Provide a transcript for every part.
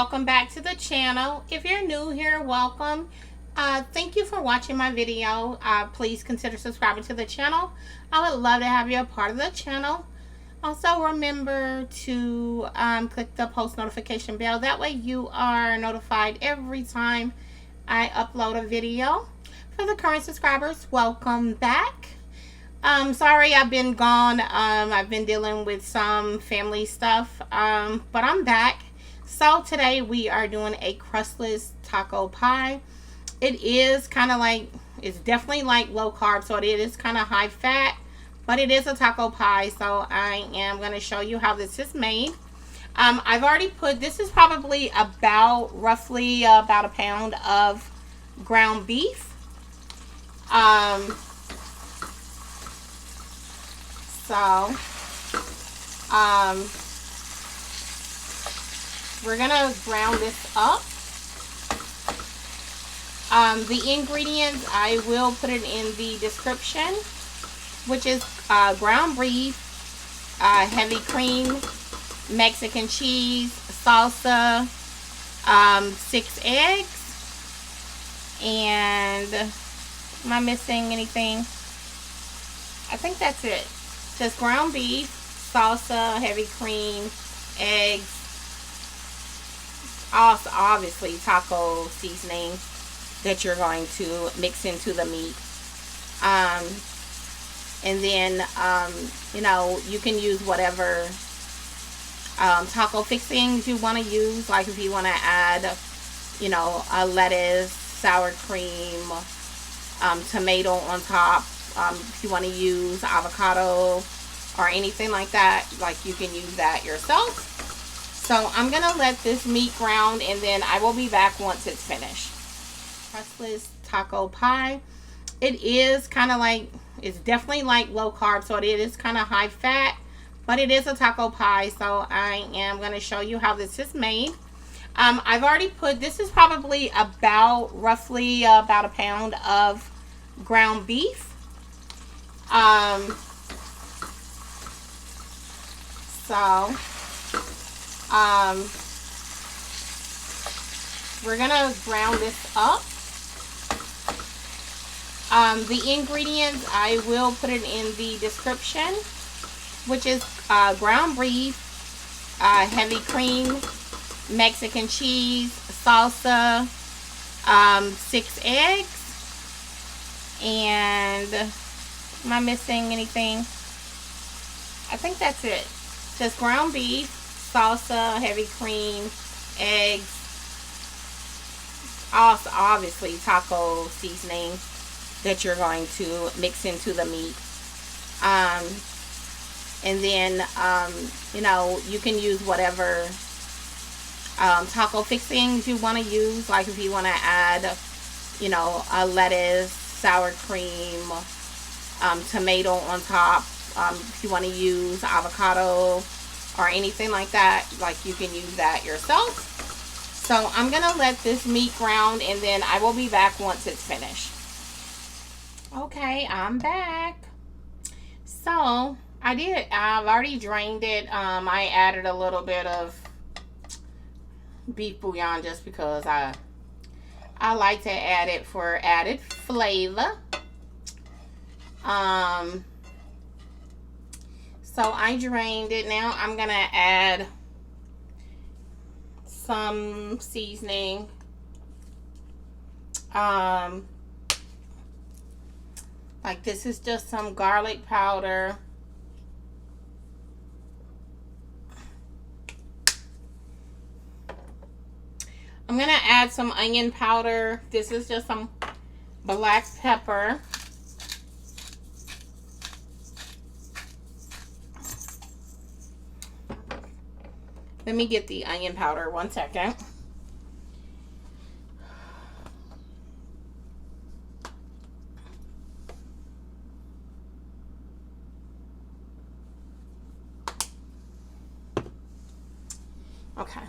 welcome back to the channel. If you're new here, welcome. Thank you for watching my video. Please consider subscribing to the channel. I would love to have you a part of the channel. Also, remember to click the post notification bell. That way you are notified every time I upload a video. For the current subscribers, welcome back. Sorry I've been gone. I've been dealing with some family stuff, but I'm back. So today we are doing a crustless taco pie. It is kind of like, it's definitely like low carb, so it is kind of high fat, but it is a taco pie. So I am going to show you how this is made. I've already put, this is probably roughly about a pound of ground beef. We're gonna ground this up. The ingredients, I will put it in the description, which is ground beef, heavy cream, Mexican cheese, salsa, 6 eggs, and am I missing anything? I think that's it. Just ground beef, salsa, heavy cream, eggs, also obviously taco seasoning that you're going to mix into the meat. And then you know, you can use whatever taco fixings you want to use. Like if you want to add, you know, a lettuce, sour cream, tomato on top. If you want to use avocado or anything like that, like you can use that yourself. So I'm going to let this meat ground, and then I will be back once it's finished. Crustless taco pie. It is kind of like, it's definitely like low carb, so it is kind of high fat, but it is a taco pie. So I am going to show you how this is made. I've already put, this is probably roughly about a pound of ground beef. We're gonna ground this up. The ingredients, I will put it in the description, which is ground beef, heavy cream, Mexican cheese, salsa, 6 eggs, and am I missing anything? I think that's it. Just ground beef, salsa, heavy cream, eggs, also obviously taco seasoning that you're going to mix into the meat. And then you know, you can use whatever taco fixings you want to use. Like if you want to add, you know, a lettuce, sour cream, tomato on top. If you want to use avocado or anything like that, like you can use that yourself. So I'm going to let this meat ground, and then I will be back once it's finished. Okay, I'm back. So I've already drained it. I added a little bit of beef bouillon just because I like to add it for added flavor. So I drained it. Now I'm gonna add some seasoning. Like this is just some garlic powder. I'm gonna add some onion powder. This is just some black pepper. Let me get the onion powder, 1 second. Okay.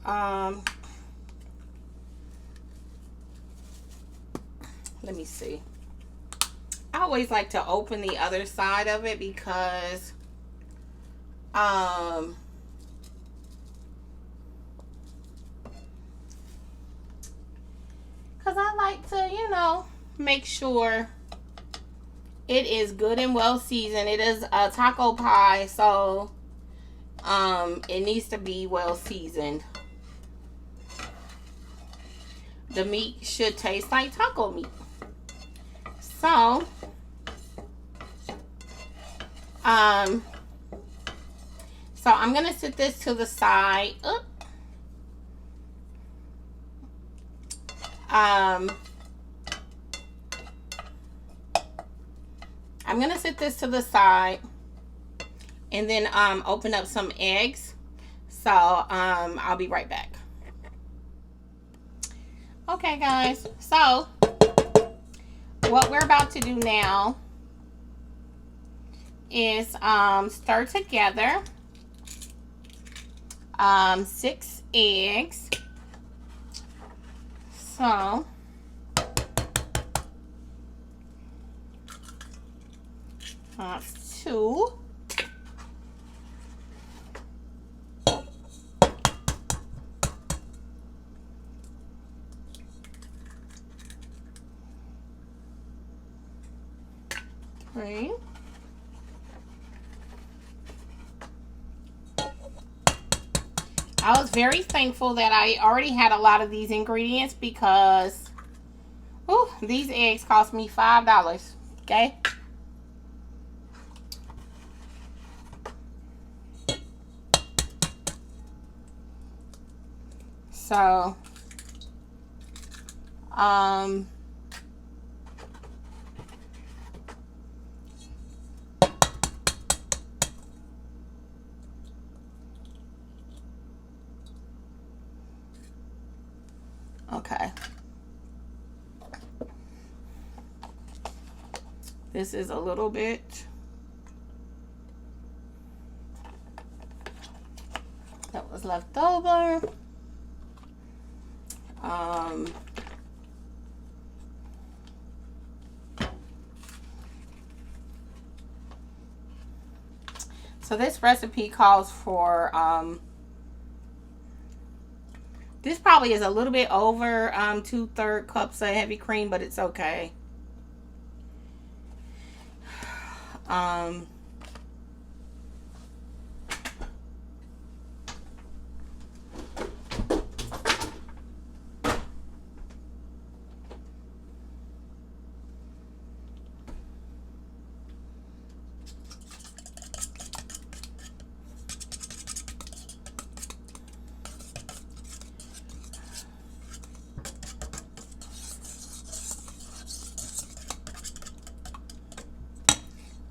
Let me see. I always like to open the other side of it because I like to, you know, make sure it is good and well seasoned. It is a taco pie, so it needs to be well seasoned. The meat should taste like taco meat. So I'm gonna set this to the side. I'm gonna set this to the side and then open up some eggs. So I'll be right back. Okay, guys, so what we're about to do now is stir together 6 eggs. So that's 2. Three. I was very thankful that I already had a lot of these ingredients because these eggs cost me $5. Okay. So okay. This is a little bit that was left over. So this recipe calls for this probably is a little bit over 2/3 cups of heavy cream, but it's okay.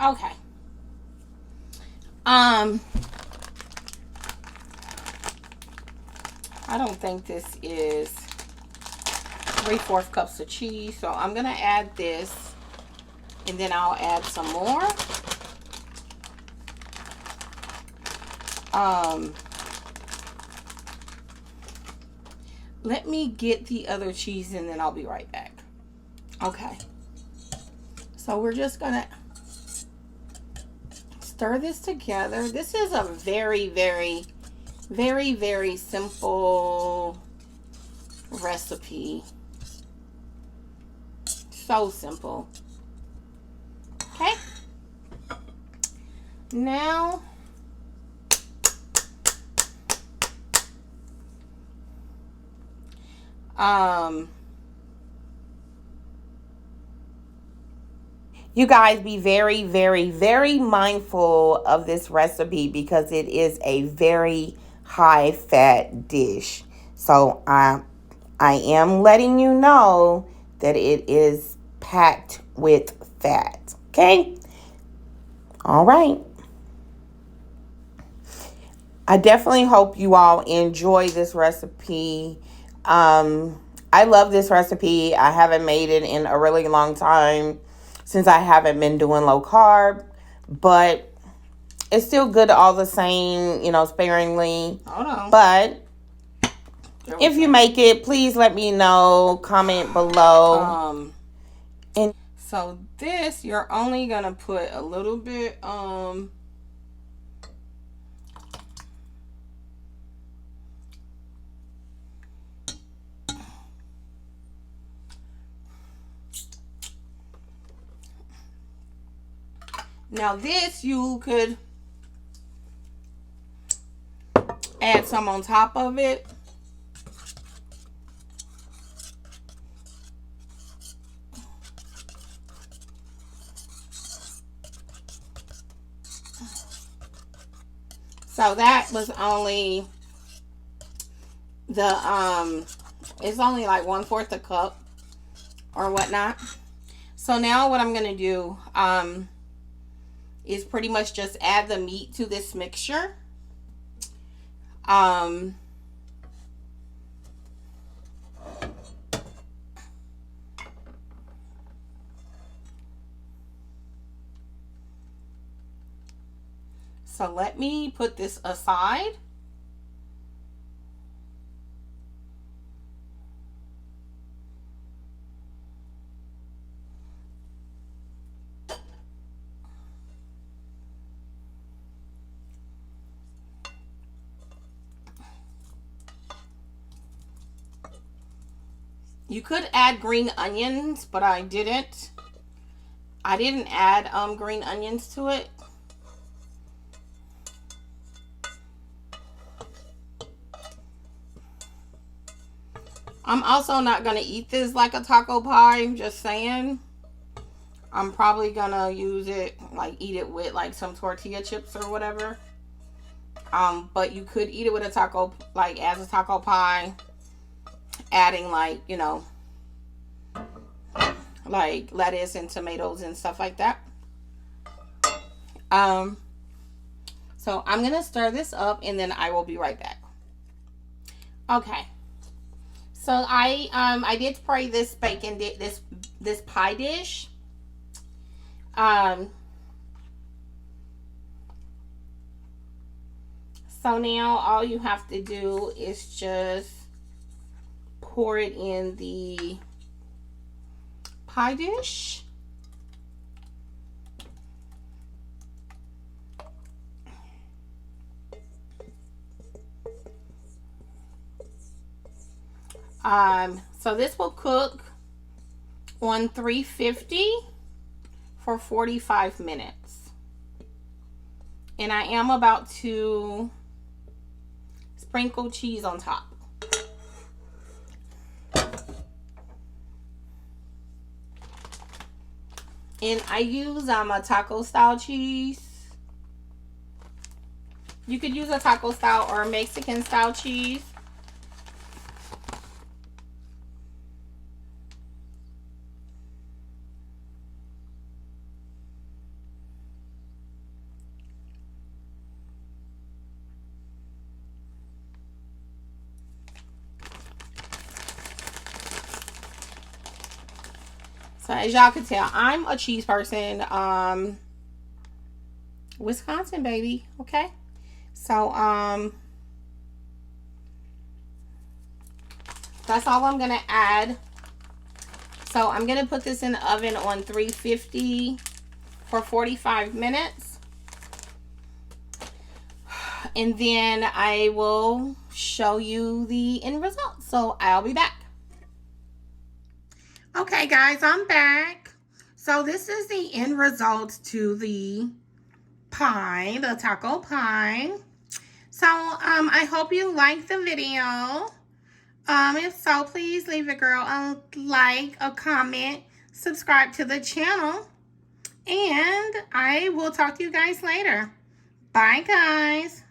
Okay. I don't think this is 3/4 cups of cheese, so I'm gonna add this, and then I'll add some more. Let me get the other cheese and then I'll be right back. Okay. So we're just gonna stir this together. This is a very, very, very, very simple recipe. So simple. Okay. Now you guys be very, very, very mindful of this recipe because it is a very high fat dish. So I am letting you know that it is packed with fat. Okay? All right. I definitely hope you all enjoy this recipe. I love this recipe. I haven't made it in a really long time since I haven't been doing low carb, but it's still good all the same, you know, sparingly. Hold on. But If you make it, please let me know. Comment below. And so this, you're only gonna put a little bit. Now this, you could add some on top of it. So that was only the, it's only like 1/4 a cup or whatnot. So now what I'm going to do, is pretty much just add the meat to this mixture. So let me put this aside. You could add green onions, but I didn't. I didn't add green onions to it. I'm also not going to eat this like a taco pie, just saying. I'm probably going to use it, like eat it with like some tortilla chips or whatever. But you could eat it with a taco, like as a taco pie, adding like, you know, like lettuce and tomatoes and stuff like that. So I'm going to stir this up and then I will be right back. Okay. So I did spray this bacon, this pie dish. So now all you have to do is just pour it in the pie dish. So this will cook on 350 for 45 minutes. And I am about to sprinkle cheese on top. And I use a taco style cheese. You could use a taco style or a Mexican style cheese. So as y'all can tell, I'm a cheese person. Wisconsin, baby. Okay. So, that's all I'm going to add. So I'm going to put this in the oven on 350 for 45 minutes. And then I will show you the end result. So I'll be back. Okay, guys, I'm back. So this is the end result to the pie, the taco pie. So I hope you liked the video. If so, please leave a girl a like, a comment, subscribe to the channel, and I will talk to you guys later. Bye, guys.